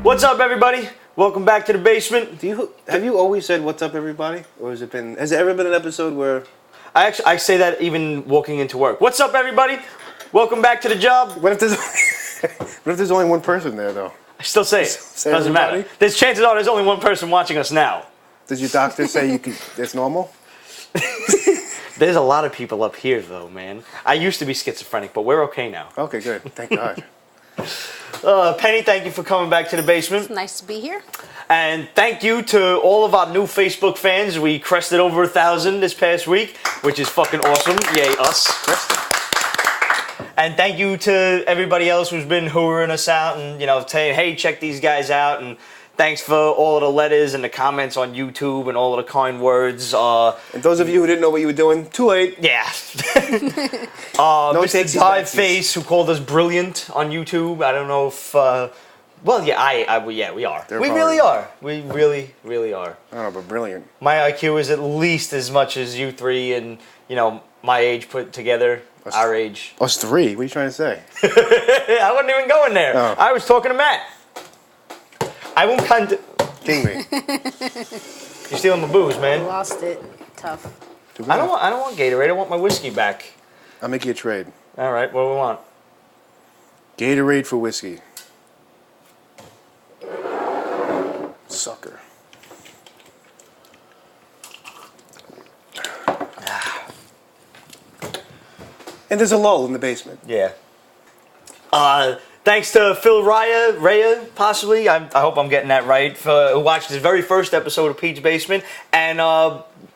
What's up, everybody? Welcome back to the basement. Have you always said "What's up, everybody," or has there ever been an episode where I say that even walking into work. What's up, everybody? Welcome back to the job. What if there's only one person there though? I still say it. Doesn't matter. There's chances are there's only one person watching us now. Did your doctor say it's normal? There's a lot of people up here, though, man. I used to be schizophrenic, but we're okay now. Okay, good. Thank God. Penny, thank you for coming back to the basement. It's nice to be here. And thank you to all of our new Facebook fans. We crested over 1,000 this past week, which is fucking awesome. Yay, us. And thank you to everybody else who's been hoovering us out and, saying, hey, check these guys out. And thanks for all of the letters and the comments on YouTube and all of the kind words. And those of you who didn't know what you were doing, too late. Yeah. Mr. Dive Face, who called us brilliant on YouTube. I don't know if... yeah, we are. We really are. We really, really are. I don't know, but brilliant. My IQ is at least as much as you three and, my age put together. Our age. Us three? What are you trying to say? I wasn't even going there. Oh. I was talking to Matt. I won't King me. You're stealing my booze, man. I lost it. Tough. I don't want Gatorade. I want my whiskey back. I'll make you a trade. All right. What do we want? Gatorade for whiskey. Sucker. And there's a lull in the basement. Yeah. Thanks to Phil Raya, possibly. I hope I'm getting that right. Who watched his very first episode of Pete's Basement and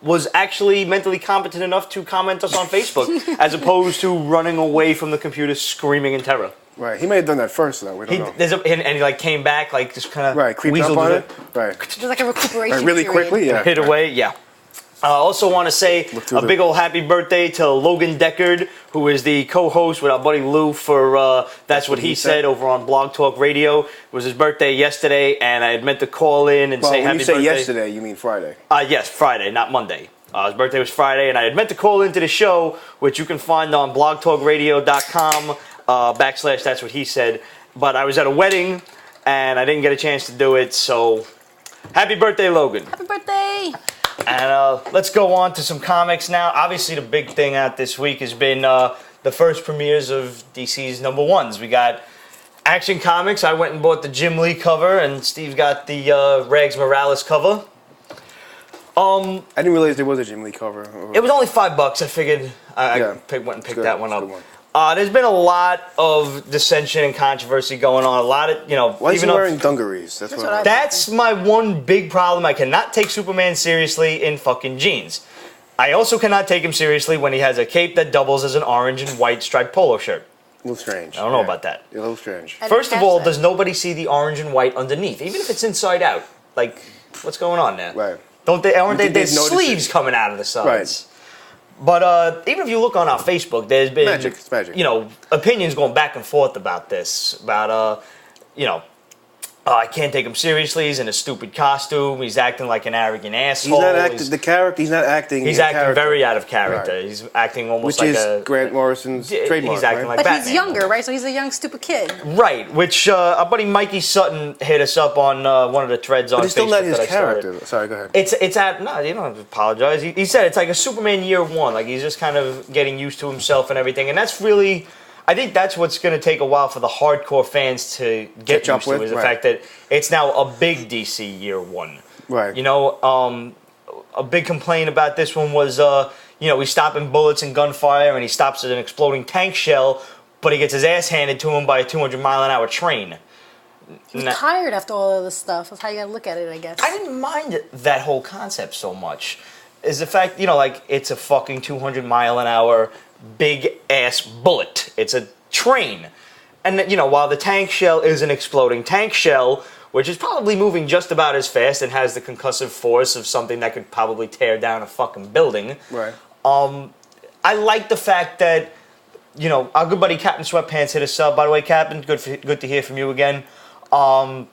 was actually mentally competent enough to comment us on Facebook, as opposed to running away from the computer screaming in terror. Right. He may have done that first, though. We don't know. And he came back, just kind of creeped up on it. Right. Just like a recuperation really period. Quickly, yeah. Hit away, yeah. I also want to say a big old happy birthday to Logan Deckard, who is the co-host with our buddy Lou for That's What He Said over on Blog Talk Radio. It was his birthday yesterday, and I had meant to call in and say happy birthday. When you say yesterday, you mean Friday? Yes, Friday, not Monday. His birthday was Friday, and I had meant to call into the show, which you can find on blogtalkradio.com / That's What He Said. But I was at a wedding, and I didn't get a chance to do it, so happy birthday, Logan. Happy birthday. And let's go on to some comics now. Obviously, the big thing out this week has been the first premieres of DC's number ones. We got Action Comics. I went and bought the Jim Lee cover, and Steve got the Rags Morales cover. I didn't realize there was a Jim Lee cover. It was only $5. I figured I went and picked that one up. There's been a lot of dissension and controversy going on. A lot of, Why is he wearing dungarees? That's my one big problem. I cannot take Superman seriously in fucking jeans. I also cannot take him seriously when he has a cape that doubles as an orange and white striped polo shirt. A little strange. I don't know about that. A little strange. First of all, does nobody see the orange and white underneath? Even if it's inside out. Like, what's going on there? Right. Aren't there's sleeves coming out of the sides? Right. But even if you look on our Facebook, there's been it's magic. Opinions going back and forth about this. About I can't take him seriously. He's in a stupid costume. He's acting like an arrogant asshole. He's not acting. The character. He's not acting. He's acting very out of character. Right. He's acting almost which is Grant Morrison's trademark. He's acting like But Batman. he's younger, right? So he's a young, stupid kid. Right. Which our buddy Mikey Sutton hit us up on one of the threads on Facebook. But it's still not his character. Sorry, go ahead. No, you don't have to apologize. He said it's like a Superman year one. Like he's just kind of getting used to himself and everything, and that's really. I think that's what's going to take a while for the hardcore fans to get used to is the fact that it's now a big DC year one. Right. A big complaint about this one was, he's stopping bullets and gunfire, and he stops at an exploding tank shell, but he gets his ass handed to him by a 200-mile-an-hour train. He's tired after all of this stuff. That's how you got to look at it, I guess. I didn't mind that whole concept so much. Is the fact, it's a fucking 200-mile-an-hour big-ass bullet. It's a train. And, while the tank shell is an exploding tank shell, which is probably moving just about as fast and has the concussive force of something that could probably tear down a fucking building. Right. I like the fact that, our good buddy Captain Sweatpants hit us up. By the way, Captain, good to hear from you again. We're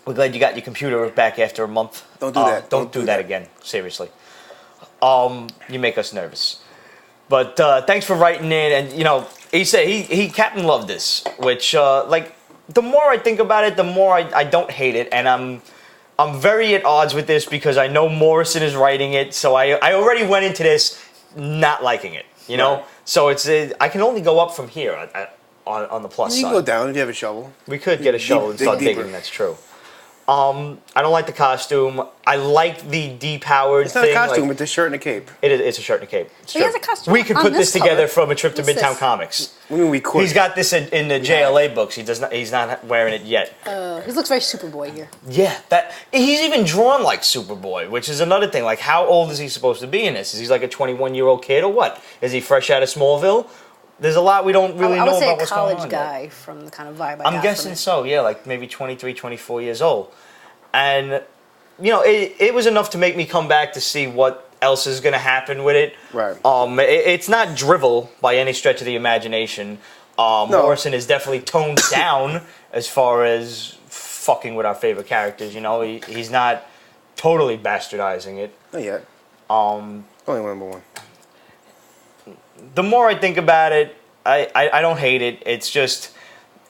glad you got your computer back after a month. Don't do that. Don't do that again. Seriously. You make us nervous. But thanks for writing in. And, he said Captain loved this, which, the more I think about it, the more I don't hate it, and I'm very at odds with this because I know Morrison is writing it, so I already went into this not liking it, you know? Right. So I can only go up from here on the plus You side. can go down if you have a shovel. We could get a shovel and dig start deeper. digging, that's true. I don't like the costume. I like the depowered It's not thing. a costume, like, it's a shirt and a cape. it's a shirt and a cape. It's He true. has a costume We could on put this this together cover. from a trip to What's Midtown this? Comics. What do you mean we could? He's got this in the JLA books. He's not wearing it yet. He looks very Superboy here. Yeah, he's even drawn like Superboy, which is another thing. Like, how old is he supposed to be in this? Is he like a 21-year-old kid or what? Is he fresh out of Smallville? There's a lot we don't really I would know say about a what's going on. college guy from the kind of vibe I I'm got guessing from it. so. Yeah, like maybe 23, 24 years old, and you know, it was enough to make me come back to see what else is going to happen with it. Right. It's not drivel by any stretch of the imagination. Morrison is definitely toned down as far as fucking with our favorite characters. You know, he's not totally bastardizing it. Not yet. Only number one. The more I think about it, I don't hate it. It's just,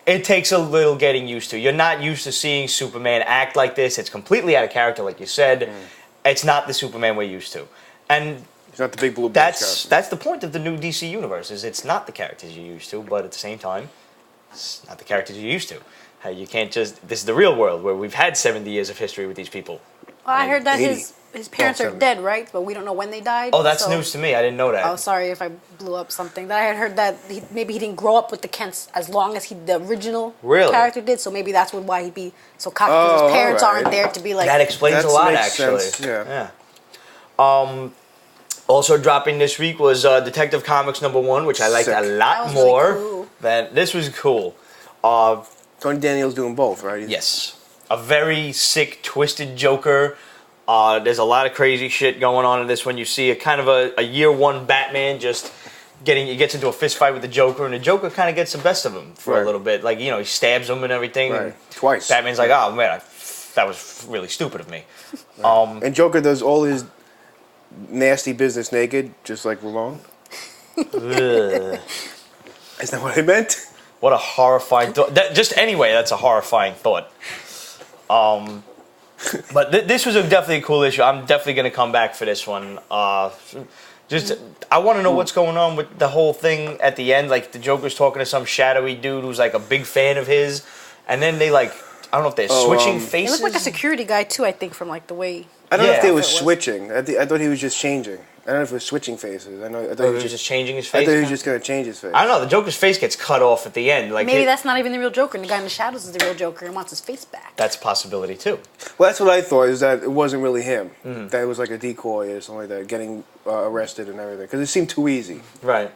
it takes a little getting used to. You're not used to seeing Superman act like this. It's completely out of character, like you said. It's not the Superman we're used to. And It's not the big blue. that's the point of the new DC universe, is it's not the characters you're used to, but at the same time, it's not the characters you're used to. You can't just, this is the real world where we've had 70 years of history with these people. Well, I heard that 80. his parents are 70. dead, right? But we don't know when they died. Oh, that's so- news to me. I didn't know that. Oh, sorry if I blew up something. That I had heard that maybe he didn't grow up with the Kents as long as the original Really? character did. So maybe that's why he'd be so cocky. Because his parents alright. aren't there to be like. That explains That a lot, makes actually. sense, yeah. Also dropping this week was Detective Comics #1, which I liked Sick. a That lot was really more cool. than this was cool. Tony Daniel's doing both, right? Yes, a very sick, twisted Joker. There's a lot of crazy shit going on in this one. You see a kind of a year one Batman just he gets into a fist fight with the Joker, and the Joker kind of gets the best of him for a Right. little bit. Like, you know, he stabs him and everything. Right. And Twice. Batman's like, oh man, that was really stupid of me. And Joker does all his nasty business naked, just like Ramon. Ugh. Is that what I meant? What a horrifying thought. Just anyway, that's a horrifying thought. But this was definitely a cool issue. I'm definitely going to come back for this one. I want to know what's going on with the whole thing at the end. Like, the Joker's talking to some shadowy dude who's like a big fan of his, and then they like, I don't know if they're switching He faces. looked like a security guy too. I think from like the way. I don't know if Yeah. they were It was. switching. I thought he was just changing. I don't know if it was switching faces. I thought Oh, he he was was just. just changing his I face. thought he was just gonna change his face. I don't know. The Joker's face gets cut off at the end. Like, Maybe that's not even the real Joker, and the guy in the shadows is the real Joker and wants his face back. that's a possibility too. Well, that's what I thought. Is that it wasn't really him. Mm-hmm. That it was like a decoy or something like that, getting arrested and everything. Because it seemed too easy. Right.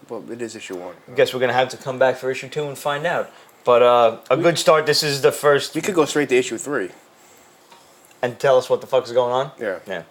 But it is issue 1. I guess we're gonna have to come back for issue 2 and find out. But a good start. This is the first. You could go straight to issue 3. And tell us what the fuck is going on? Yeah. Yeah.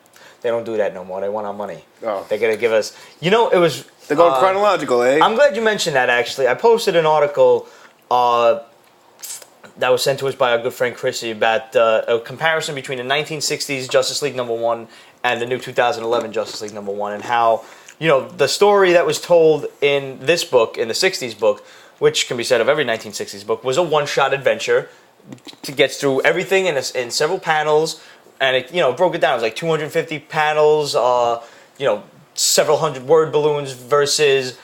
They don't do that no more. They want our money. Oh. They're going to give us... You know, it was... They're going chronological, eh? I'm glad you mentioned that, actually. I posted an article that was sent to us by our good friend Chrissy about a comparison between the 1960s Justice League #1 and the new 2011 Justice League #1, and how, you know, the story that was told in this book, in the 60s book, which can be said of every 1960s book, was a one-shot adventure to get through everything in several panels, and it, you know, broke it down. It was like 250 panels, you know, several hundred word balloons versus,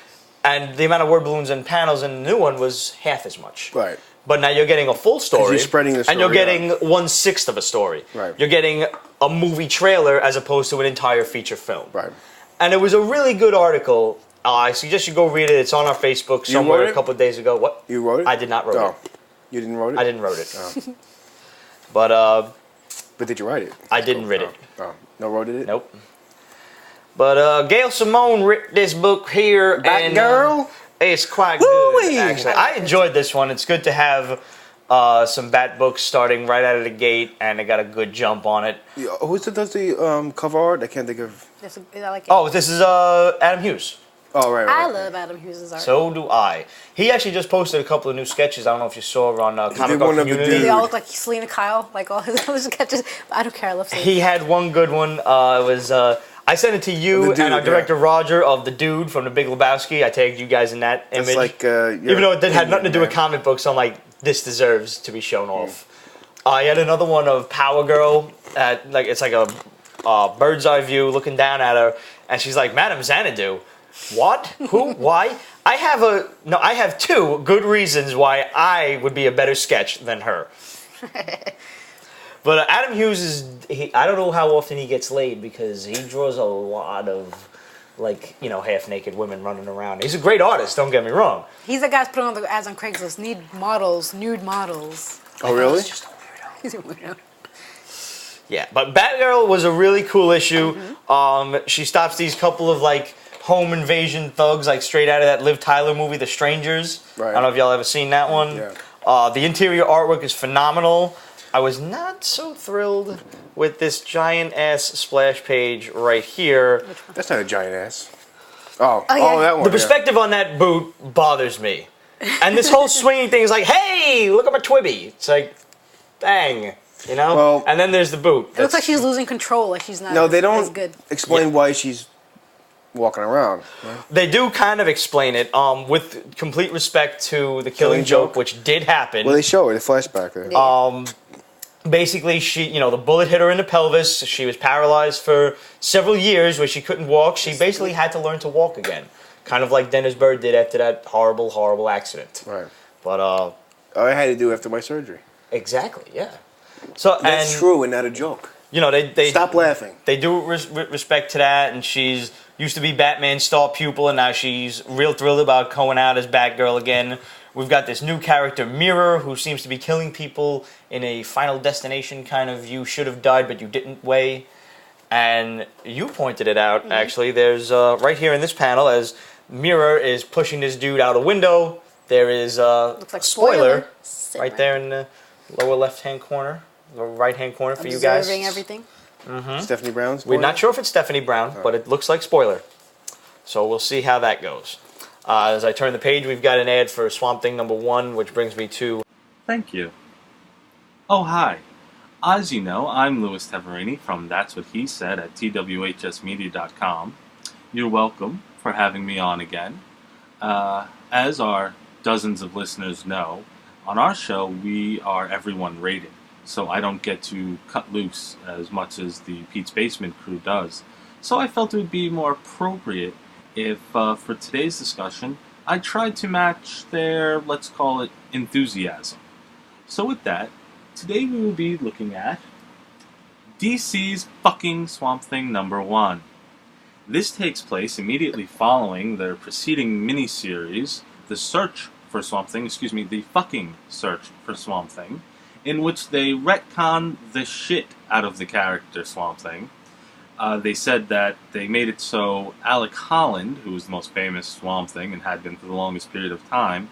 and the amount of word balloons and panels in the new one was half as much. Right. But now you're getting a full story, you're spreading the and you're story getting 1/6 of a story. Right. You're getting a movie trailer as opposed to an entire feature film. Right. And it was a really good article. I suggest you go read it. It's on our Facebook You somewhere wrote it? a couple of days ago. What? You wrote it? I did not wrote Oh. it. You didn't wrote it? I didn't wrote it. Oh. But But did you write it? I didn't read it. Oh. No, wrote it? Nope. But Gail Simone wrote this book here. and, Batgirl? It's quite Woo-wee! good, actually. I enjoyed this one. It's good to have some Bat books starting right out of the gate, and it got a good jump on it. Yeah, who's that does the cover art? I can't think of. I like it. Oh, this is Adam Hughes. Oh, right, I right. love Adam Hughes' art. So do I. He actually just posted a couple of new sketches. I don't know if you saw on Comic Book one of the Community. They all look like Selena Kyle, like all his sketches. I don't care. I love Selena. He had one good one. It was I sent it to you The dude, and our yeah. director Roger of the Dude from The Big Lebowski. I tagged you guys in that It's image. like. Even though it had nothing to do with comic books, I'm like, this deserves to be shown off. I had another one of Power Girl at it's like a bird's eye view looking down at her, and she's like, Madam Xanadu. What? Who? Why? I have two good reasons why I would be a better sketch than her. But Adam Hughes I don't know how often he gets laid because he draws a lot of half-naked women running around. He's a great artist, don't get me wrong. He's the guy putting on the ads on Craigslist. Need models, nude models. Oh, really? He's just a weirdo. He's a weirdo. Yeah, but Batgirl was a really cool issue. She stops these couple of home invasion thugs straight out of that Liv Tyler movie, The Strangers. Right. I don't know if y'all ever seen that one. Yeah. The interior artwork is phenomenal. I was not so thrilled with this giant ass splash page right here. That's not a giant ass. Oh, yeah. That one. The perspective on that boot bothers me. And this whole swinging thing is hey, look at my Twibby. It's bang, Well, and then there's the boot. It looks like she's losing control. Like she's not. No, they as don't good. explain why she's walking around. Right? They do kind of explain it, with complete respect to the killing joke, which did happen. Well, they show it, a flashback there. Yeah. Basically, she, the bullet hit her in the pelvis. She was paralyzed for several years where she couldn't walk. She basically had to learn to walk again. Kind of like Dennis Bird did after that horrible, horrible accident. Right. But, I had to do after my surgery. Exactly, yeah. So That's true and not a joke. They Stop laughing. They do respect to that, and she's used to be Batman's star pupil, and now she's real thrilled about going out as Batgirl again. We've got this new character, Mirror, who seems to be killing people in a Final Destination kind of you should have died but you didn't way. And you pointed it out, actually. There's, right here in this panel, as Mirror is pushing this dude out a window, there is a Looks like spoiler Sit right there in the lower left-hand corner, the right-hand corner for you guys. Observing everything. Stephanie Brown's. We're not sure if it's Stephanie Brown, but it looks like spoiler. So we'll see how that goes. As I turn the page, we've got an ad for Swamp Thing #1, which brings me to... Thank you. Oh, hi. As you know, I'm Louis Teverini from That's What He Said at twhsmedia.com. You're welcome for having me on again. As our dozens of listeners know, on our show we are everyone rated, so I don't get to cut loose as much as the Pete's Basement crew does. So I felt it would be more appropriate if, for today's discussion, I tried to match their, let's call it, enthusiasm. So with that, today we will be looking at DC's fucking Swamp Thing #1. This takes place immediately following their preceding miniseries, The Search for Swamp Thing, The Fucking Search for Swamp Thing, in which they retcon the shit out of the character Swamp Thing. They said that they made it so Alec Holland, who was the most famous Swamp Thing and had been for the longest period of time,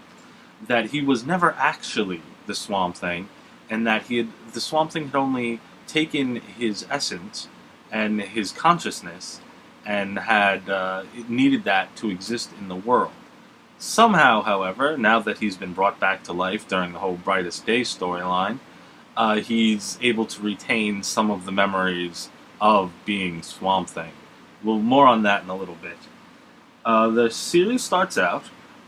that he was never actually the Swamp Thing, and that the Swamp Thing had only taken his essence and his consciousness and had needed that to exist in the world. Somehow, however, now that he's been brought back to life during the whole Brightest Day storyline, he's able to retain some of the memories of being Swamp Thing. Well, more on that in a little bit. The series starts out,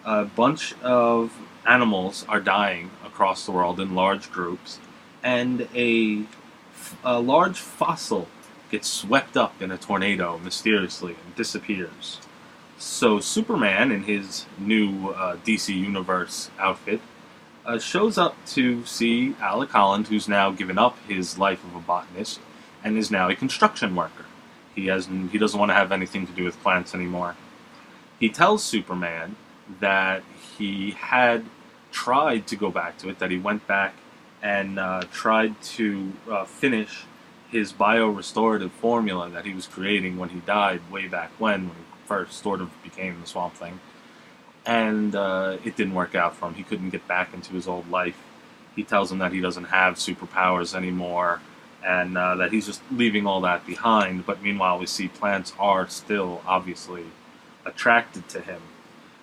a bunch of animals are dying across the world in large groups, and a large fossil gets swept up in a tornado mysteriously and disappears. So Superman, in his new DC Universe outfit, shows up to see Alec Holland, who's now given up his life of a botanist and is now a construction worker. He doesn't want to have anything to do with plants anymore. He tells Superman that he had tried to go back to it, that he went back and tried to finish his bio-restorative formula that he was creating when he died way back when he first sort of became the Swamp Thing. And it didn't work out for him. He couldn't get back into his old life. He tells him that he doesn't have superpowers anymore, and that he's just leaving all that behind. But meanwhile, we see plants are still obviously attracted to him.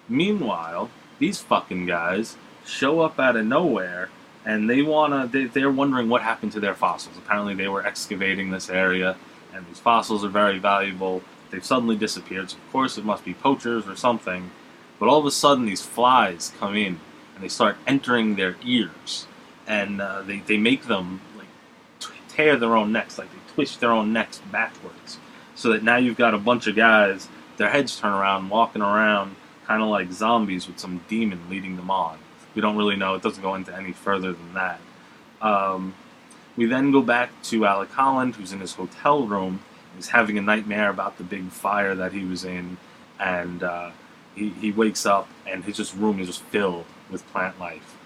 Meanwhile, these fucking guys show up out of nowhere, and they're wondering what happened to their fossils. Apparently they were excavating this area, and these fossils are very valuable. They've suddenly disappeared, so of course it must be poachers or something. But all of a sudden these flies come in, and they start entering their ears, and they make them like tear their own necks, like they twist their own necks backwards, so that now you've got a bunch of guys, their heads turn around, walking around, kind of like zombies with some demon leading them on. We don't really know. It doesn't go into any further than that. We then go back to Alec Holland, who's in his hotel room. He's having a nightmare about the big fire that he was in, and he wakes up, and his room is just filled with plant life.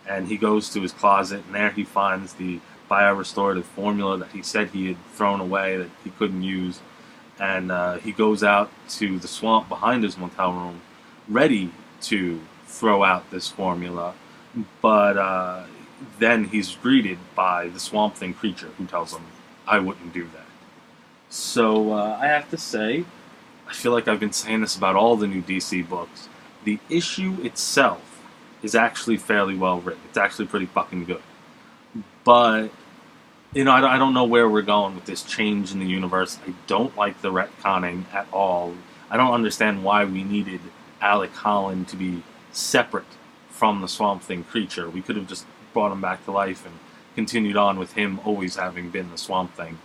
And he goes to his closet, and there he finds the biorestorative formula that he said he had thrown away, that he couldn't use. And he goes out to the swamp behind his motel room, ready to throw out this formula, but then he's greeted by the Swamp Thing creature, who tells him, "I wouldn't do that." So I have to say, I feel like I've been saying this about all the new DC books. The issue itself is actually fairly well written. It's actually pretty fucking good. But, you know, I don't know where we're going with this change in the universe. I don't like the retconning at all. I don't understand why we needed Alec Holland to be separate from the Swamp Thing creature. We could have just brought him back to life and continued on with him always having been the Swamp Thing.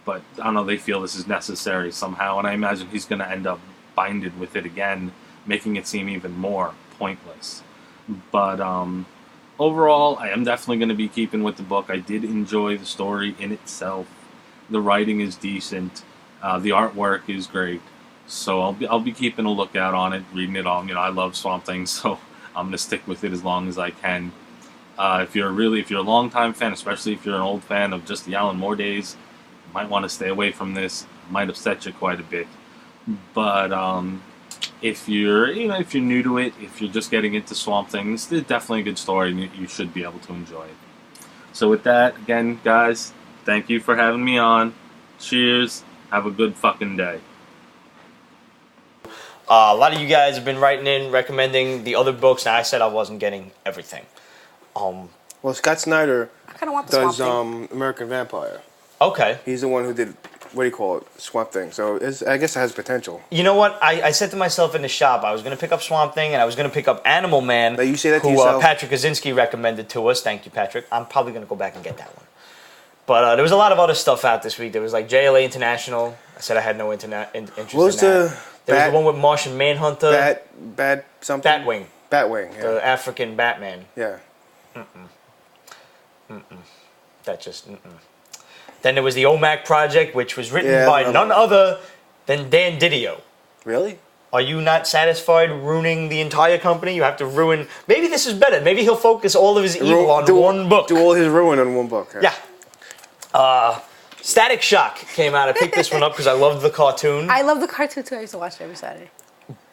But, I don't know, they feel this is necessary somehow, and I imagine he's going to end up binded with it again, making it seem even more pointless. But, overall, I am definitely going to be keeping with the book. I did enjoy the story in itself. The writing is decent. The artwork is great. So I'll be keeping a lookout on it, reading it all. You know, I love Swamp Thing, so I'm going to stick with it as long as I can. If you're a long-time fan, especially if you're an old fan of just the Alan Moore days, you might want to stay away from this. It might upset you quite a bit. But if you're new to it, if you're just getting into Swamp Thing, it's definitely a good story, and you should be able to enjoy it. So with that, again, guys, thank you for having me on. Cheers. Have a good fucking day. A lot of you guys have been writing in, recommending the other books, and I said I wasn't getting everything. Well, Scott Snyder I kind of want the does Swamp Thing. American Vampire. Okay. He's the one who did, what do you call it, Swamp Thing. So I guess it has potential. You know what? I said to myself in the shop, I was going to pick up Swamp Thing, and I was going to pick up Animal Man, Now, you say that to who yourself? Patrick Kaczynski recommended to us. Thank you, Patrick. I'm probably going to go back and get that one. But there was a lot of other stuff out this week. There was like JLA International. I said I had no interest in What was that. There was the one with Martian Manhunter. Bat something? Batwing. Batwing, yeah. The African Batman. Yeah. That just... Then there was the OMAC Project, which was written Yeah, by none other than Dan Didio. Really? Are you not satisfied ruining the entire company? You have to ruin... Maybe this is better. Maybe he'll focus all of his evil on one book. Do all his ruin on one book. Yeah. Static Shock came out. I picked this one up because I loved the cartoon. I love the cartoon too. I used to watch it every Saturday.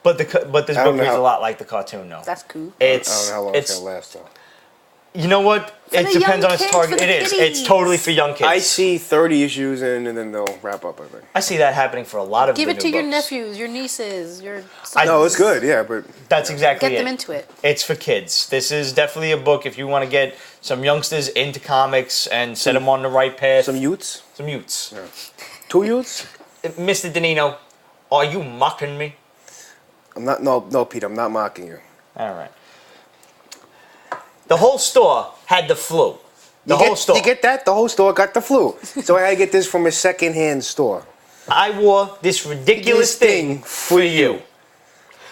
But this book reads a lot like the cartoon, though. That's cool. I don't know how long it's going to last, though. You know what? For It the depends young on its kids, target. for It the is. kiddies. It's totally for young kids. I see 30 issues in, and then they'll wrap up, I think. I see that happening for a lot of Give the it to new your books. nephews, your nieces, your sons. No, it's good, yeah, but... That's exactly Get it. them into it. It's for kids. This is definitely a book if you want to get some youngsters into comics and set them on the right path. Some Utes? Some Utes. Yeah. 2 Utes? Mr. Danino, are you mocking me? I'm not... No, Pete, I'm not mocking you. All right. The whole store had the flu. The whole store. You get that? The whole store got the flu. So I had to get this from a second-hand store. I wore this ridiculous thing for you.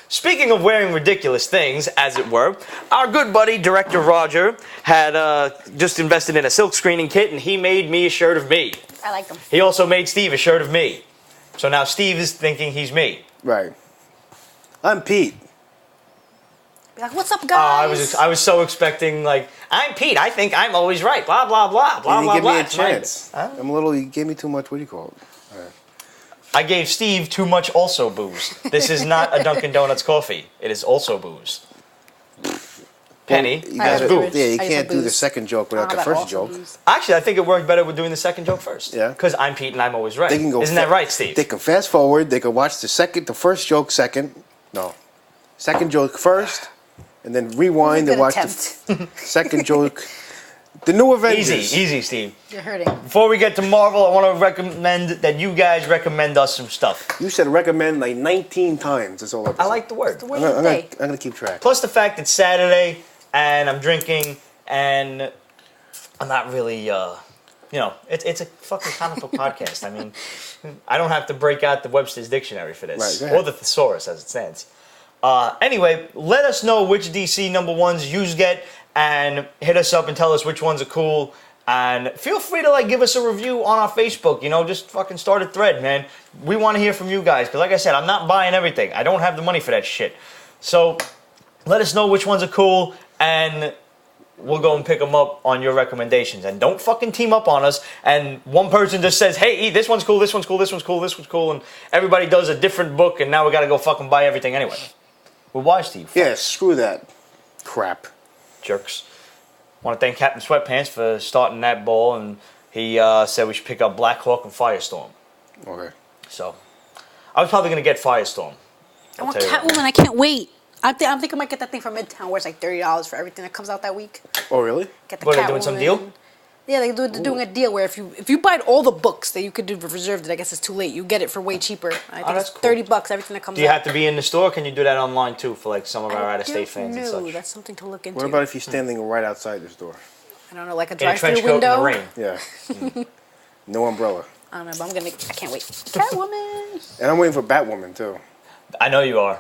Speaking of wearing ridiculous things, as it were, our good buddy, Director Roger, had just invested in a silk screening kit, and he made me a shirt of me. I like them. He also made Steve a shirt of me. So now Steve is thinking he's me. Right. I'm Pete. Be like, what's up, guys? I was so expecting, like, I'm Pete. I think I'm always right. Blah, blah, blah, blah, You blah, didn't give blah. me a It's my- chance. Huh? You gave me too much, what do you call it? I gave Steve too much also booze. This is not a Dunkin' Donuts coffee. It is also booze. Penny You has gotta- booze. Yeah, you I just can't have do the booze. second joke I don't without the have first also joke. booze. Actually, I think it worked better with doing the second joke first. Yeah. Because I'm Pete and I'm always right. They can go Isn't that right, Steve? They can fast forward. They can watch the first joke second. No, second joke first, and then rewind and Good watch attempt. the second joke. The new Avengers. Easy, Steve. You're hurting. Before we get to Marvel, I want to recommend that you guys recommend us some stuff. You said recommend like 19 times. That's all. I like the word. The word of the day. I'm gonna keep track. Plus the fact it's Saturday, and I'm drinking, and I'm not really, it's a fucking comic book podcast. I mean, I don't have to break out the Webster's Dictionary for this, Right, go or ahead. the thesaurus as it stands. Anyway, let us know which DC number ones you get, and hit us up and tell us which ones are cool. And feel free to give us a review on our Facebook. Just fucking start a thread, man. We want to hear from you guys because, like I said, I'm not buying everything. I don't have the money for that shit. So let us know which ones are cool, and we'll go and pick them up on your recommendations. And don't fucking team up on us. And one person just says, "Hey, this one's cool. This one's cool. This one's cool. This one's cool," and everybody does a different book, and now we gotta go fucking buy everything anyway. We're wise to you, Yeah, screw that crap. jerks. Want to thank Captain Sweatpants for starting that ball, and he said we should pick up Black Hawk and Firestorm. Okay. So, I was probably gonna get Firestorm. I want tell you what. Catwoman. I can't wait. I'm thinking I might get that thing from Midtown where it's like $30 for everything that comes out that week. Oh, really? Get the What, are they doing some Catwoman. deal? Yeah, they're doing a deal where if you buy all the books that you could do for reserved, I guess it's too late. You get it for way cheaper. I think that's it's cool. $30 everything that comes Do you out. have to be in the store? Or can you do that online too for some of our out-of-state fans and No, such? that's something to look into. What about if you're standing right outside the store? I don't know, like a In a trench drive-through coat window? in the rain. Yeah. No umbrella. I don't know, but I can't wait. Catwoman. And I'm waiting for Batwoman, too. I know you are.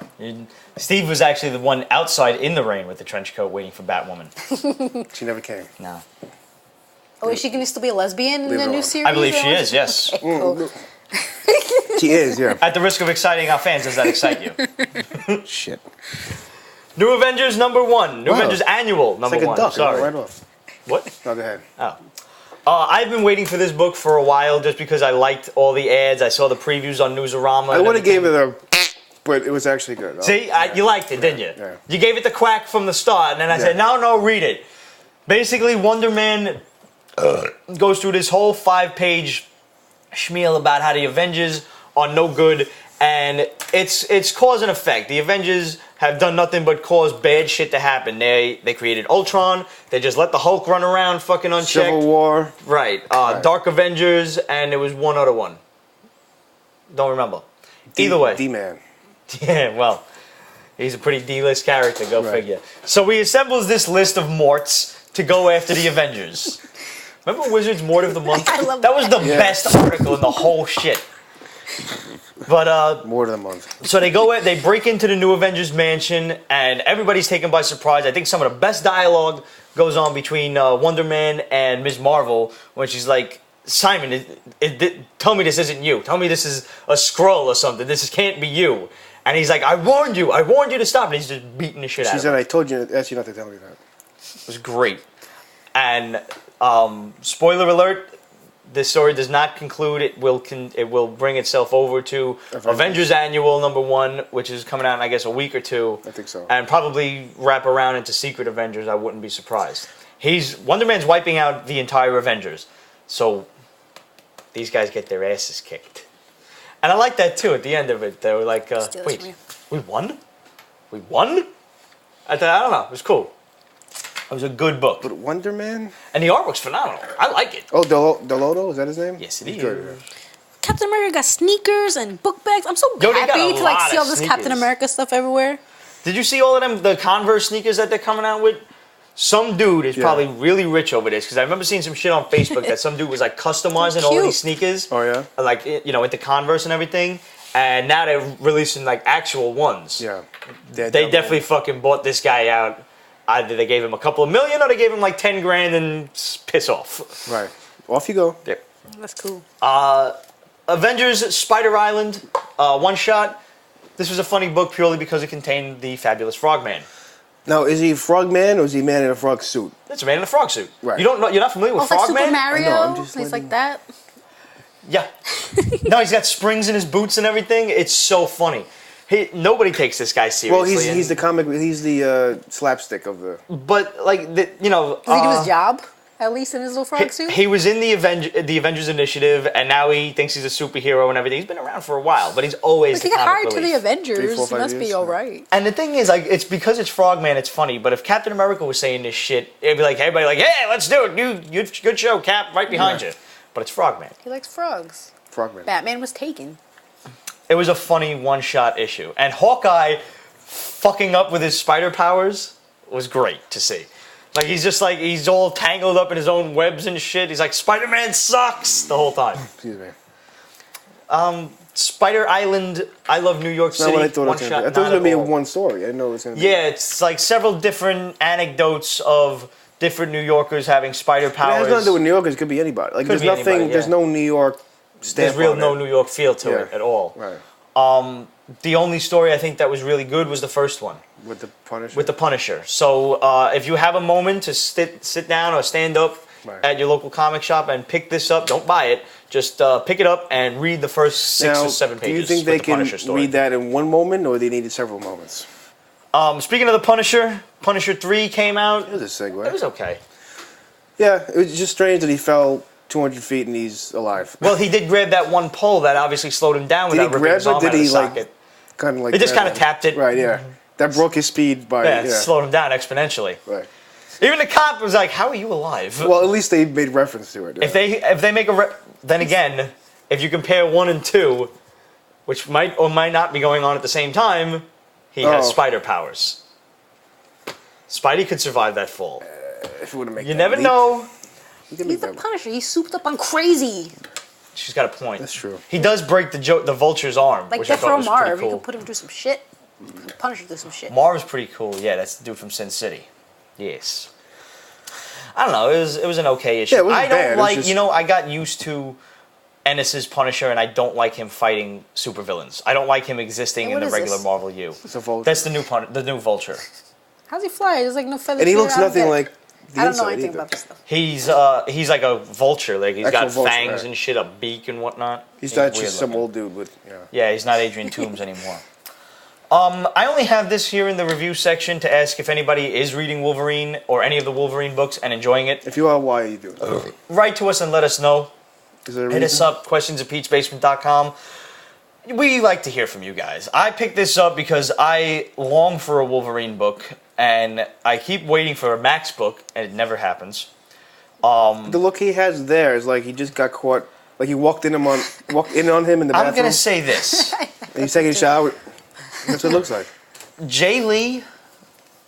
Steve was actually the one outside in the rain with the trench coat waiting for Batwoman. She never came. No. Oh, is she going to still be a lesbian in Leave the her new alone. series? I believe she or- is, yes. Okay, cool. She is, yeah. At the risk of exciting our fans, does that excite you? Shit. New Avengers #1. New Wow. Avengers Annual It's #1. like a duck. Sorry. Right off. What? No, go ahead. Oh. I've been waiting for this book for a while just because I liked all the ads. I saw the previews on Newsarama. I would have gave it a... But it was actually good. See, you liked it, didn't you? Yeah. You gave it the quack from the start, and then I said, no, read it. Basically, Wonder Man goes through this whole 5-page spiel about how the Avengers are no good, and it's cause and effect. The Avengers have done nothing but cause bad shit to happen. They created Ultron. They just let the Hulk run around fucking unchecked. Civil War. Right. Dark Avengers, and there was one other one. Don't remember. Either way. D-Man. Yeah, well, he's a pretty D-list character, go Right. figure. So he assembles this list of morts to go after the Avengers. Remember Wizards Mort of the Month? I love that was the Yeah. best article in the whole shit. But, More than a month. so they break into the new Avengers mansion, and everybody's taken by surprise. I think some of the best dialogue goes on between Wonder Man and Ms. Marvel, when she's like, Simon, tell me this isn't you. Tell me this is a Skrull or something. This can't be you. And he's like, I warned you to stop. And he's just beating the shit out She of said, him. I told you, asked you not to tell me that. It was great. And spoiler alert, this story does not conclude. It will bring itself over to Avengers Annual #1, which is coming out in, I guess, a week or two. I think so. And probably wrap around into Secret Avengers. I wouldn't be surprised. Wonder Man's wiping out the entire Avengers. So these guys get their asses kicked. And I like that too at the end of it. They were like, Steal this wait, from you. we won? We won? I don't know. It was cool. It was a good book. But Wonder Man? And the artwork's phenomenal. I like it. Oh, Delodo? Is that his name? Yes, it He's is. good. Captain America got sneakers and book bags. I'm so Yo, they got happy a to lot see of all this Captain sneakers. America stuff everywhere. Did you see all of them, the Converse sneakers that they're coming out with? Some dude is Yeah. probably really rich over this, because I remember seeing some shit on Facebook that some dude was like customizing all Cute. these sneakers. Oh, yeah? Like, into Converse and everything. And now they're releasing like actual ones. Yeah. They definitely fucking bought this guy out. Either they gave him a couple of million or they gave him like 10 grand and piss off. Right. Off you go. Yep. That's cool. Avengers Spider Island, one shot. This was a funny book purely because it contained the fabulous Frogman. Now, is he Frogman or is he a man in a frog suit? It's a man in a frog suit. Right. You don't know? You're not familiar Oh, with it's like Super Frogman? Mario. I know, I'm just He's letting- like that. Yeah. No, he's got springs in his boots and everything. It's so funny. Nobody takes this guy seriously. Well, he's and- the comic, he's the slapstick of the... But like Does he do his job? At least in his little frog suit? He was in the Avengers Initiative, and now he thinks he's a superhero and everything. He's been around for a while, but he's always Like, he the got comic hired to the relief. Avengers. 3, 4, He 5 must be years. all right. And the thing is, like, it's because it's Frogman, it's funny. But if Captain America was saying this shit, it'd be like everybody, like, hey, let's do it. Good show, Cap, right behind you. But it's Frogman. He likes frogs. Frogman. Batman was taken. It was a funny one-shot issue, and Hawkeye fucking up with his spider powers was great to see. Like he's all tangled up in his own webs and shit. He's like, Spider-Man sucks the whole time. Excuse me. Spider Island, I Love New York City. Not what I thought it was going to be. I thought it was going to be in one story. I didn't know it was going to be. Yeah, it's like several different anecdotes of different New Yorkers having spider powers. It has nothing to do with New Yorkers. It could be anybody. Like, Could there's be nothing. anybody, yeah. There's no New York stamp There's on no it. New York feel to it Yeah. at all. Right. The only story I think that was really good was the first one. With the Punisher. With the Punisher. So if you have a moment to sit down or stand up at your local comic shop and pick this up, don't buy it. Just pick it up and read the first 6 or 7 pages. Do you think with they the can Punisher story. read that in one moment, or they needed several moments? Speaking of the Punisher, Punisher 3 came out. It was a segue. It was okay. Yeah, it was just strange that he fell 200 feet and he's alive. Well, he did grab that one pole that obviously slowed him down Did he without ripping grab his it? arm Did out of he the like socket. kind of like? He just grab kind of it? tapped it. Right. Yeah. That broke his speed by. Yeah, it slowed him down exponentially. Right. Even the cop was like, "How are you alive?" Well, at least they made reference to it. Yeah. If they make then again, if you compare 1 and 2, which might or might not be going on at the same time, he has spider powers. Spidey could survive that fall. If it would have made You never know. He could He's make the that. Punisher. He's souped up on crazy. She's got a point. That's true. He does break the Vulture's arm, Like which I Death thought Row was Marv. pretty You cool. can put him through some shit. Punisher through some shit. Marv's pretty cool. Yeah, that's the dude from Sin City. Yes. I don't know. It was an okay issue. Yeah, it wasn't I don't bad. It was like just- I got used to Ennis's Punisher, and I don't like him fighting supervillains. I don't like him existing And in what the is regular this? Marvel U. It's a vulture. That's the new Vulture. How's he fly? There's like no feathers. And he here. looks I don't nothing get it. like the I don't know inside anything either. about this stuff. He's like a vulture. Like he's got Actual vulture, fangs right. and shit, a beak and whatnot. He's not weird just some looking. old dude with. Yeah. Yeah, he's not Adrian Toomes anymore. I only have this here in the review section to ask if anybody is reading Wolverine or any of the Wolverine books and enjoying it. If you are, why are you doing it? Write to us and let us know. Is there a Hit us reason? up, questions@peachbasement.com. We like to hear from you guys. I picked this up because I long for a Wolverine book, and I keep waiting for a Max book, and it never happens. The look he has there is like he just got caught. Like he walked in on him in the bathroom. I'm going to say this. And he's taking a shower. That's what it looks like. Jay Lee,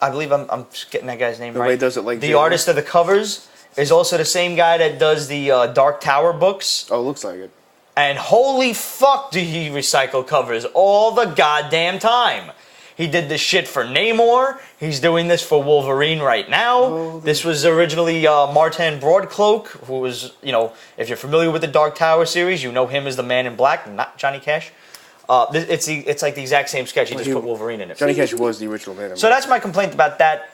I believe I'm just getting that guy's name The right. way he does it like the Jay Lee. artist of the covers is also the same guy that does the Dark Tower books. Oh, it looks like it. And holy fuck, do he recycle covers all the goddamn time. He did this shit for Namor. He's doing this for Wolverine right now. Oh, this was originally Martin Broadcloak, who was, if you're familiar with the Dark Tower series, you know him as the Man in Black, not Johnny Cash. It's like the exact same sketch. He just put Wolverine in it. Johnny Cash was the original man. So that's my complaint about that.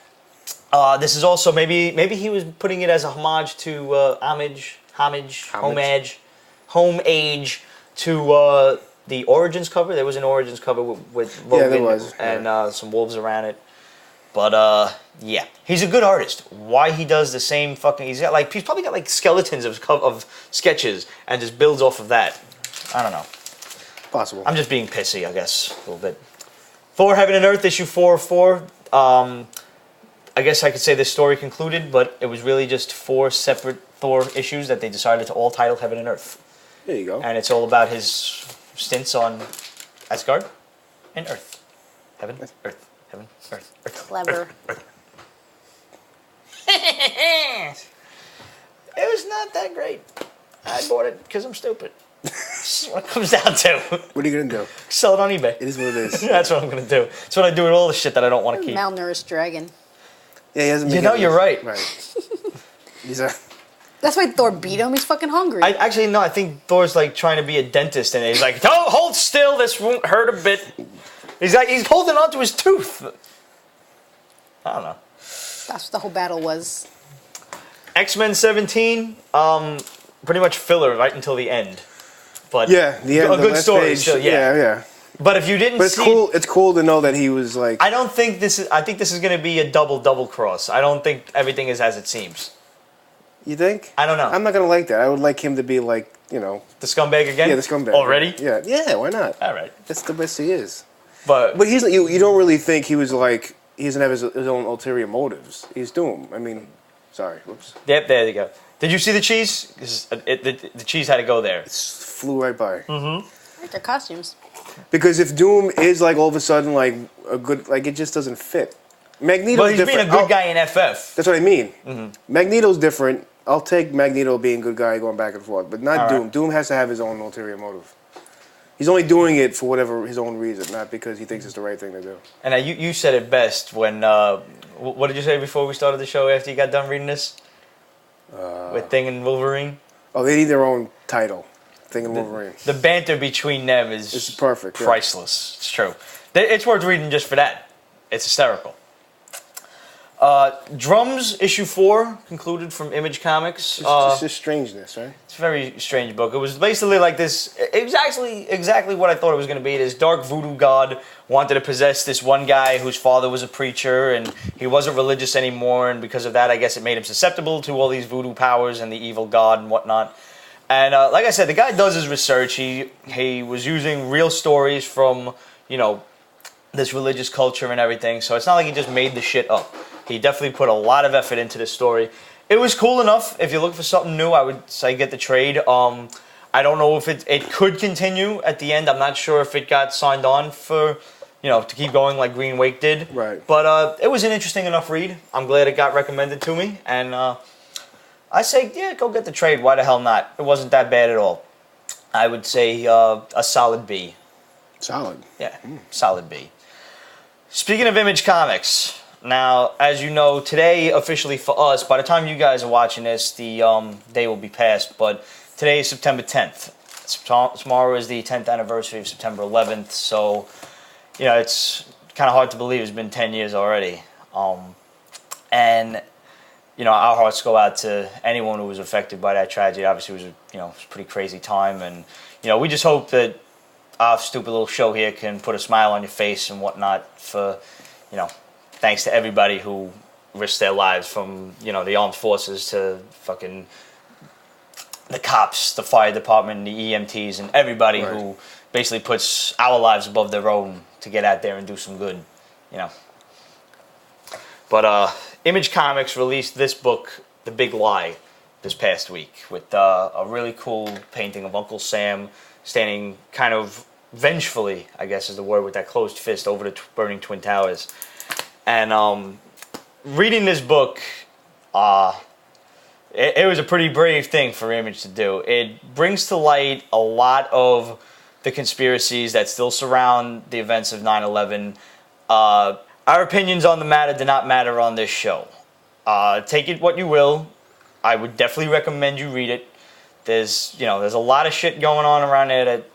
This is also maybe he was putting it as a homage to homage to the Origins cover. There was an Origins cover with Logan there was, and some wolves around it. But yeah, he's a good artist. Why he does the same fucking? He's probably got like skeletons of sketches and just builds off of that. I don't know. Possible. I'm just being pissy, I guess, a little bit. Thor: Heaven and Earth, issue 404. I guess I could say this story concluded, but it was really just 4 separate Thor issues that they decided to all title Heaven and Earth. There you go. And it's all about his stints on Asgard and Earth. Heaven, Earth, Heaven, Earth, Earth. Clever. Earth. It was not that great. I bought it because I'm stupid. That's what it comes down to. What are you gonna do? Sell it on eBay. It is what it is. That's what I'm going to do. That's what I do with all the shit that I don't want to keep. Malnourished dragon. Yeah, he hasn't. You been know, getting you're it. right. Right. He's a. That's why Thor beat him. He's fucking hungry. I think Thor's like trying to be a dentist, and he's like, "Don't hold still. This won't hurt a bit." He's holding on to his tooth. I don't know. That's what the whole battle was. X-Men 17, pretty much filler right until the end. But Yeah, the end. a the good last story page, still. Yeah. yeah. But if you didn't But it's see, cool. It's cool to know that he was like. I don't think this is. I think this is going to be a double cross. I don't think everything is as it seems. You think? I don't know. I'm not gonna like that. I would like him to be like, The scumbag again. yeah, the scumbag. Already. Yeah, yeah. Why not? All right. That's the best he is. But But he's you don't really think he was like he doesn't have his own ulterior motives. He's Doom. I mean, sorry. Whoops. yep, there you go. Did you see the cheese? 'Cause the cheese had to go there. It flew right by. I like their costumes. Because if Doom is like all of a sudden like a good it just doesn't fit. Magneto's But he's different. being a good guy in FF. That's what I mean. Magneto's different. I'll take Magneto being good guy going back and forth, but not Doom. Doom has to have his own ulterior motive. He's only doing it for whatever his own reason, not because he thinks it's the right thing to do. And you said it best when, what did you say before we started the show after you got done reading this? With Thing and Wolverine? Oh, they need their own title. Thing and Wolverine. The banter between them is It's perfect. Yeah. priceless. It's true. It's worth reading just for that. It's hysterical. Drums issue 4 concluded from Image Comics. It's just strangeness, right? It's a very strange book. It was basically like this. It was actually exactly what I thought it was going to be. This dark voodoo god wanted to possess this one guy whose father was a preacher, and he wasn't religious anymore. And because of that, I guess it made him susceptible to all these voodoo powers and the evil god and whatnot. And like I said, the guy does his research. He was using real stories from, you know, this religious culture and everything. So it's not like he just made the shit up. He definitely put a lot of effort into this story. It was cool enough. If you're looking for something new, I would say get the trade. I don't know if it could continue at the end. I'm not sure if it got signed on for, you know, to keep going like Green Wake did. Right. But it was an interesting enough read. I'm glad it got recommended to me. And I say, yeah, go get the trade. Why the hell not? It wasn't that bad at all. I would say a solid B. Solid. Yeah, solid B. Speaking of Image Comics, now, as you know, today officially for us, by the time you guys are watching this, the day will be past, but today is September 10th. Tomorrow is the 10th anniversary of September 11th, so, you know, it's kind of hard to believe it's been 10 years already. And, you know, our hearts go out to anyone who was affected by that tragedy. Obviously, it was, you know, it was a pretty crazy time, and, you know, we just hope that our stupid little show here can put a smile on your face and whatnot for, you know, thanks to everybody who risked their lives, from, you know, the armed forces to fucking the cops, the fire department, the EMTs, and everybody who basically puts our lives above their own to get out there and do some good, you know. But Image Comics released this book, The Big Lie, this past week with a really cool painting of Uncle Sam standing kind of vengefully, I guess is the word, with that closed fist over the burning Twin Towers. And reading this book, it was a pretty brave thing for Image to do. It brings to light a lot of the conspiracies that still surround the events of 9/11. Our opinions on the matter do not matter on this show. Take it what you will. I would definitely recommend you read it. There's a lot of shit going on around there that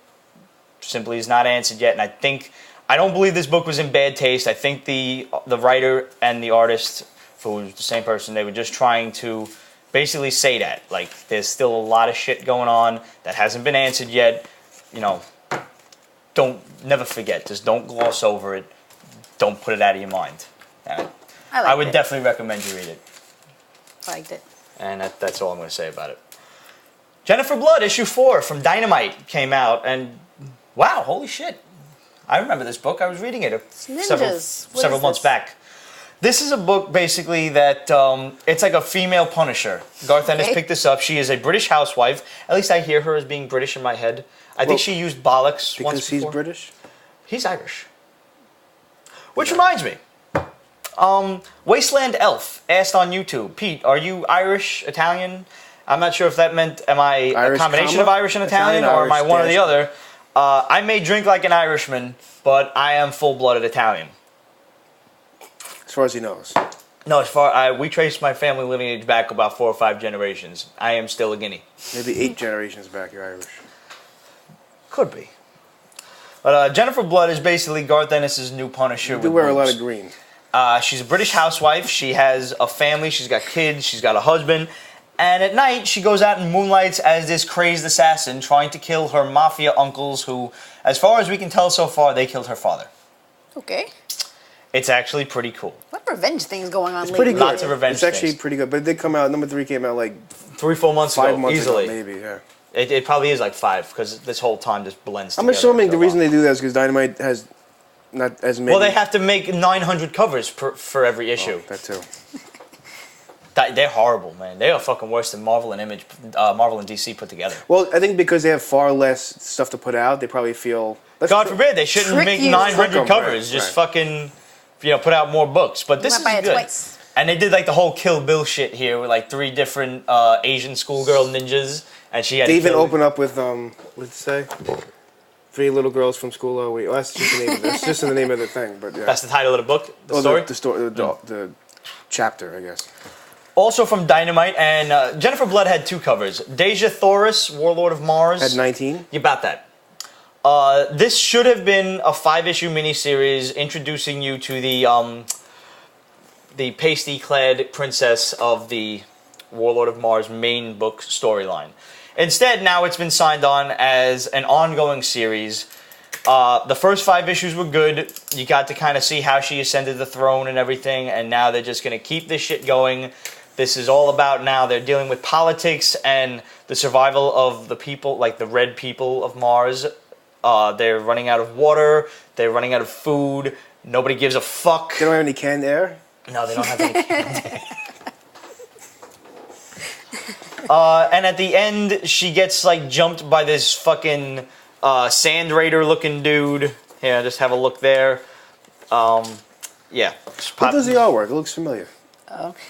simply is not answered yet, and I don't believe this book was in bad taste. I think the writer and the artist, who was the same person, they were just trying to basically say that. Like, there's still a lot of shit going on that hasn't been answered yet. You know, never forget. Just don't gloss over it. Don't put it out of your mind. I would definitely recommend you read it. Liked it. And that's all I'm going to say about it. Jennifer Blood, issue 4 from Dynamite came out, and wow, holy shit. I remember this book. I was reading it several months back. This is a book, basically, that it's like a female Punisher. Garth Ennis picked this up. She is a British housewife. At least I hear her as being British in my head. I think she used bollocks once before. Because he's British? He's Irish. Which reminds me. Wasteland Elf asked on YouTube, Pete, are you Irish, Italian? I'm not sure if that meant, am I Irish, a combination of Irish and Italian, or am I one or the other? I may drink like an Irishman, but I am full-blooded Italian. As far as he knows. No, we trace my family lineage back about 4 or 5 generations. I am still a Guinea. Maybe 8 generations back, you're Irish. Could be. But Jennifer Blood is basically Garth Ennis' new Punisher. You do wear a lot of green. She's a British housewife. She has a family. She's got kids. She's got a husband. And at night, she goes out and moonlights as this crazed assassin trying to kill her mafia uncles who, as far as we can tell so far, they killed her father. Okay. It's actually pretty cool. What revenge things going on It's lately? pretty good. Lots of revenge It's actually things. pretty good. But it did come out, number 3 came out like 3-4 months 5 ago, months easily. ago, maybe, yeah. It probably is like 5, because this whole time just blends I'm together. assuming the reason they do that is because Dynamite has not as many. Well, they have to make 900 covers for every issue. That too. They're horrible, man. They are fucking worse than Marvel and Marvel and DC put together. Well, I think because they have far less stuff to put out, they probably feel. God forbid, they shouldn't Trick make you. 900 Trick 'em, covers. right, Just right. fucking put out more books. But this might is buy it good. twice. And they did like the whole Kill Bill shit here with like 3 different Asian schoolgirl ninjas, and she had They to even kill- open up with what'd it say? 3 little girls from school. Oh wait, that's just the name. That's just the name of the thing. But yeah, That's the title of the book. The story. The story, the chapter, I guess. Also from Dynamite, and Jennifer Blood had 2 covers. Deja Thoris, Warlord of Mars. Had 19. You about that. This should have been a 5-issue miniseries introducing you to the pasty-clad princess of the Warlord of Mars main book storyline. Instead, now it's been signed on as an ongoing series. The first 5 issues were good. You got to kind of see how she ascended the throne and everything, and now they're just going to keep this shit going. This is all about now they're dealing with politics and the survival of the people, like the red people of Mars. They're running out of water. They're running out of food. Nobody gives a fuck. They don't have any canned air. No, they don't have any. And at the end, she gets like jumped by this fucking Sand Raider looking dude. Here, just have a look there. Yeah. What does the artwork? It looks familiar.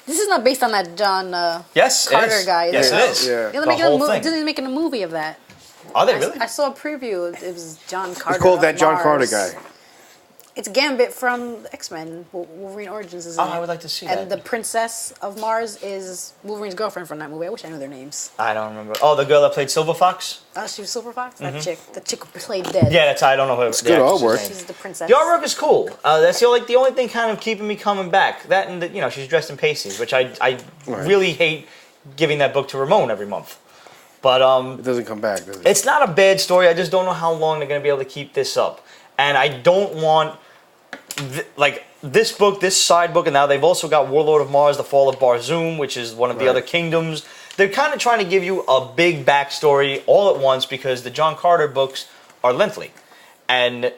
This is not based on that John Yes, it Carter is. guy. Yes, is it is. Yeah. Yeah, they're The making whole a movie. thing. Disney's making a movie of that. Are they really? I saw a preview. It was John Carter. It's called of that John Mars. Carter guy. It's Gambit from X-Men. Wolverine Origins is in Oh, it. I would like to see And that. the Princess of Mars is Wolverine's girlfriend from that movie. I wish I knew their names. I don't remember. Oh, the girl that played Silver Fox? Oh, she was Silver Fox? That chick. The chick who played Dead. Yeah, that's I don't know who. It's good artwork. She's the princess. The artwork is cool. That's the only thing kind of keeping me coming back. That and she's dressed in pasties, which I really hate giving that book to Ramon every month. But It doesn't come back, does it? it's not a bad story. I just don't know how long they're going to be able to keep this up. And I don't want this book, this side book, and now they've also got Warlord of Mars, The Fall of Barzoom, which is one of the Right. other kingdoms. They're kind of trying to give you a big backstory all at once because the John Carter books are lengthy. And,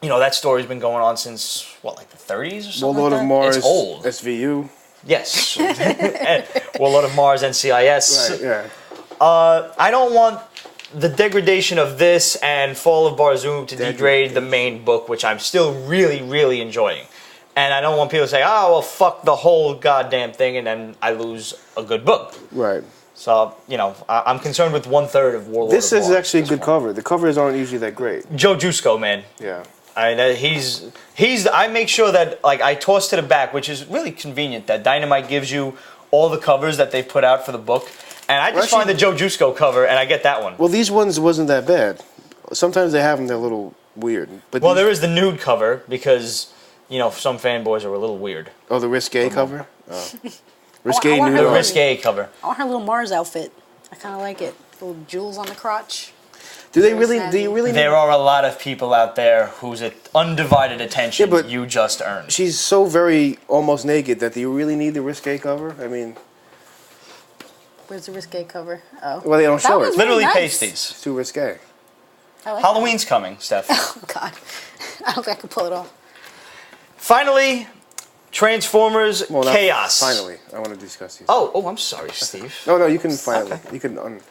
that story's been going on since, like the 30s or something Warlord like of that? Mars, It's old. SVU. Yes. And Warlord of Mars, NCIS. Right, yeah. I don't want the degradation of this and Fall of Barzoom to degrade the main book, which I'm still really, really enjoying. And I don't want people to say, oh, well, fuck the whole goddamn thing, and then I lose a good book. Right. So, I'm concerned with 1/3 of Warlord This of is Mars actually a at good this point. cover. The covers aren't usually that great. Joe Jusko, man. Yeah. I make sure that, I toss to the back, which is really convenient, that Dynamite gives you all the covers that they put out for the book. And I just find the Joe Jusko cover, and I get that one. Well, these ones wasn't that bad. Sometimes they have them, they're a little weird. But Well, there is the nude cover, because, some fanboys are a little weird. Oh, the risque cover? Oh. I Risque want nude her The Oh. art. risque cover. I want her little Mars outfit. I kind of like it. Little jewels on the crotch. Do you snazzy. really There are a lot of people out there whose undivided attention Yeah, but- you just earned. She's so very almost naked that do you really need the risque cover? I mean, Where's the risque cover? Oh. well, they don't That show one's it. Literally really nice. pasties. It's too risque. I like Halloween's coming, Steph. that. Oh, God. I don't think I could pull it off. Finally, Transformers Well, not Chaos. Finally, I want to discuss these. Oh, I'm sorry, Steve. No, you can finally. You can.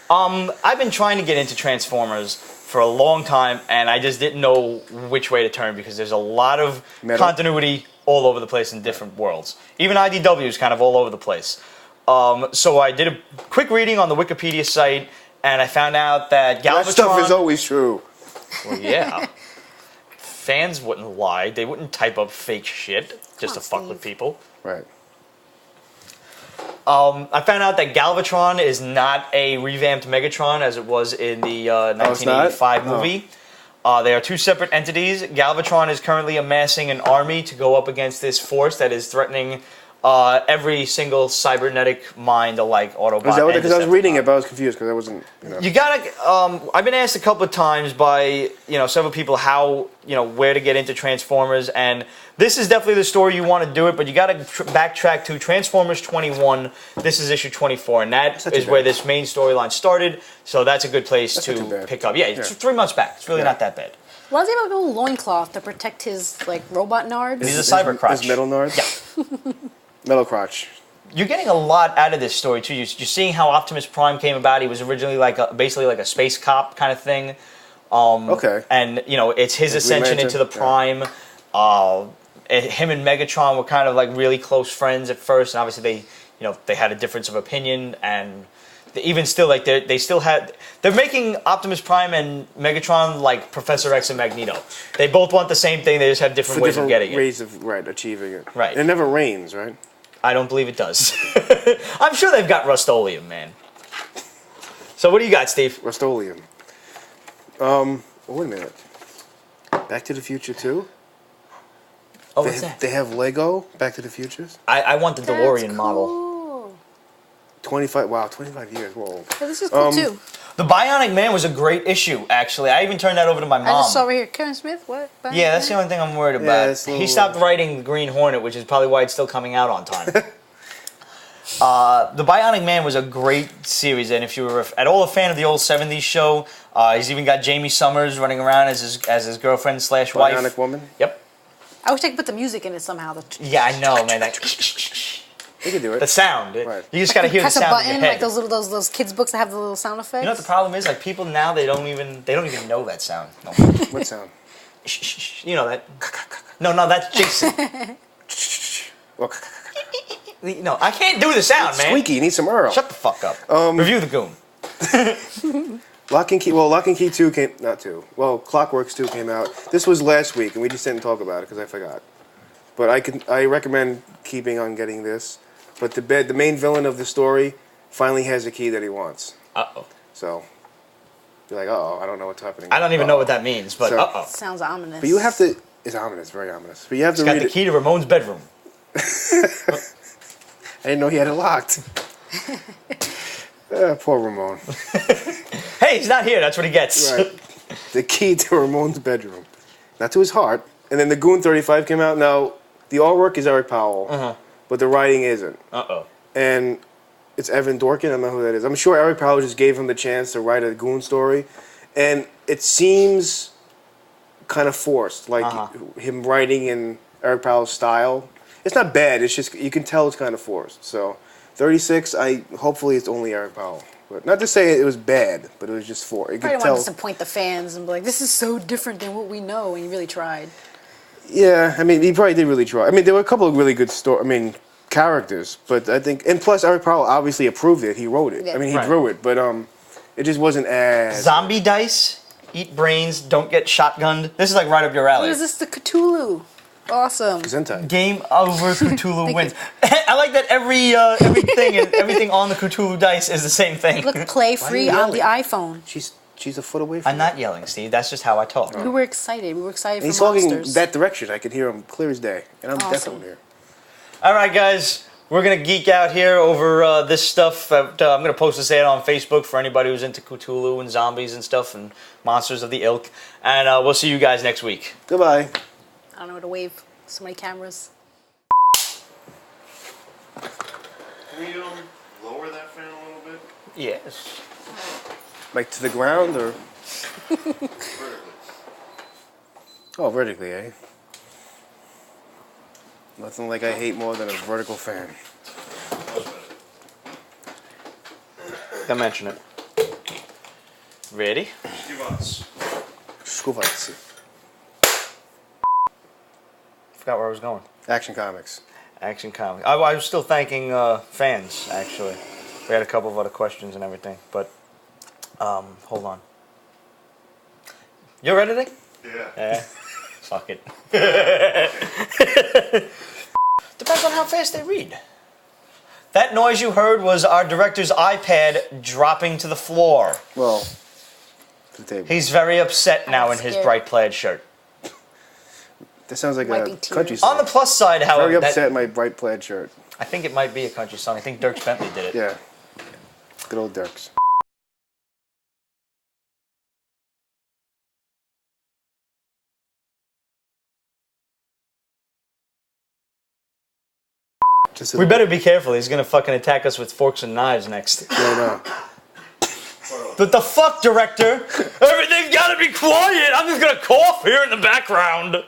I've been trying to get into Transformers for a long time, and I just didn't know which way to turn because there's a lot of Metal. continuity all over the place in different worlds. Even IDW is kind of all over the place. So I did a quick reading on the Wikipedia site, and I found out that Galvatron... That stuff is always true. Well, yeah. Fans wouldn't lie. They wouldn't type up fake shit just to fuck with Steve. people. Right. I found out that Galvatron is not a revamped Megatron as it was in the 1985 not? movie. They are 2 separate entities. Galvatron is currently amassing an army to go up against this force that is threatening every single cybernetic mind alike Autobot. Is that what? and Because I was reading Decepticon. it, but I was confused because I wasn't. You gotta. I've been asked a couple of times by several people how where to get into Transformers, and this is definitely the story you want to do it. But you gotta backtrack to Transformers 21. This is issue 24, and that not too is where bad. this main storyline started. So that's a good place That's not too to bad. pick up. Yeah, it's Yeah. 3 months back. It's really Yeah. not that bad. Why does he have a little loincloth to protect his, robot nards? He's a cyber crotch. Is metal nards? Yeah. Metal crotch. You're getting a lot out of this story too. You're seeing how Optimus Prime came about. He was originally basically like a space cop kind of thing. Okay. And it's his Like ascension Green into the Lantern? Prime. him and Megatron were kind of like really close friends at first, and obviously they had a difference of opinion, and even still, like they're making Optimus Prime and Megatron like Professor X and Magneto. They both want the same thing. They just have different ways of getting it. Ways of achieving it. Right. And it never rains, right? I don't believe it does. I'm sure they've got Rust-Oleum, man. So what do you got, Steve? Rust-Oleum. Wait a minute. Back to the Future 2? Oh, what's that? They have Lego Back to the Futures? I want the DeLorean model. Cool. 25 years. Whoa. Yeah, this is cool too. The Bionic Man was a great issue, actually. I even turned that over to my mom. I just saw right here, Kevin Smith. What? Yeah, that's the only thing I'm worried about. He stopped writing the Green Hornet, which is probably why it's still coming out on time. The Bionic Man was a great series, and if you were at all a fan of the old '70s show, he's even got Jamie Summers running around as his girlfriend / wife. Bionic Woman? Yep. I wish they could put the music in it somehow. Yeah, I know, man. You can do it. The sound. Right. You just gotta hear the Press a sound button in your head. like those kids books that have the little sound effects. You know what the problem is? Like people now, they don't even know that sound. No. What sound? You know that? No, that's Jason. Well, No, I can't do the sound, man. squeaky. You need some Earl. Shut the fuck up. Review the Goon. Lock and Key. Well, Lock and Key 2 came. Not 2. Well, Clockworks 2 came out. This was last week, and we just didn't talk about it because I forgot. But I recommend keeping on getting this. But the main villain of the story finally has a key that he wants. Uh-oh. So you're like, uh-oh, I don't know what's happening. I don't even know what that means, but So- uh-oh. Sounds ominous. But you have to. It's ominous, very ominous. But you have to He's got read the it. key to Ramon's bedroom. I didn't know he had it locked. Poor Ramon. Hey, he's not here. That's what he gets. Right. The key to Ramon's bedroom. Not to his heart. And then the Goon 35 came out. Now, the artwork is Eric Powell, but the writing isn't. Uh-oh. And it's Evan Dorkin. I don't know who that is. I'm sure Eric Powell just gave him the chance to write a Goon story. And it seems kind of forced, like him writing in Eric Powell's style. It's not bad. It's just, you can tell it's kind of forced. So, 36, hopefully it's only Eric Powell. But not to say it was bad, but it was just for. You I could didn't tell. want to disappoint the fans and be like, this is so different than what we know, and you really tried. Yeah, I mean, he probably did really try. I mean, there were a couple of really good characters, but I think, and plus Eric Powell obviously approved it. He wrote it. Yeah. I mean, he Right. drew it, but it just wasn't as. Zombie dice, eat brains, don't get shotgunned. This is like right up your alley. What is this? The Cthulhu. Awesome. Zentai. Game over, Cthulhu wins. I like that everything on the Cthulhu dice is the same thing. Look, play free on the yelling? iPhone. She's a foot away from I'm not yelling, Steve. That's just how I talk. We were excited. We were excited And he's for talking monsters. that direction. I could hear him clear as day, and I'm definitely here. All right, guys. We're going to geek out here over this stuff. I'm going to post this ad on Facebook for anybody who's into Cthulhu and zombies and stuff and monsters of the ilk. And we'll see you guys next week. Goodbye. I don't know how to wave. So many cameras. Can we lower that fan a little bit? Yes. Like to the ground or? Vertically. Oh, vertically, eh? Nothing like I hate more than a vertical fan. Don't mention it. Ready? Skuvatsi. Forgot where I was going. Action Comics. Action comic. I was still thanking fans, actually. We had a couple of other questions and everything, but hold on. You're editing? Yeah. Fuck it. Depends on how fast they read. That noise you heard was our director's iPad dropping to the floor. Well, to the table. He's very upset now in his scared. bright plaid shirt. That sounds like Might a be tears. country On song. the plus side, however, Very upset in my bright plaid shirt. I think it might be a country song. I think Dirk Bentley did it. Yeah. Good old Dirks. We better be careful. He's gonna fucking attack us with forks and knives next. No. But the fuck, director? Everything's gotta be quiet. I'm just gonna cough here in the background.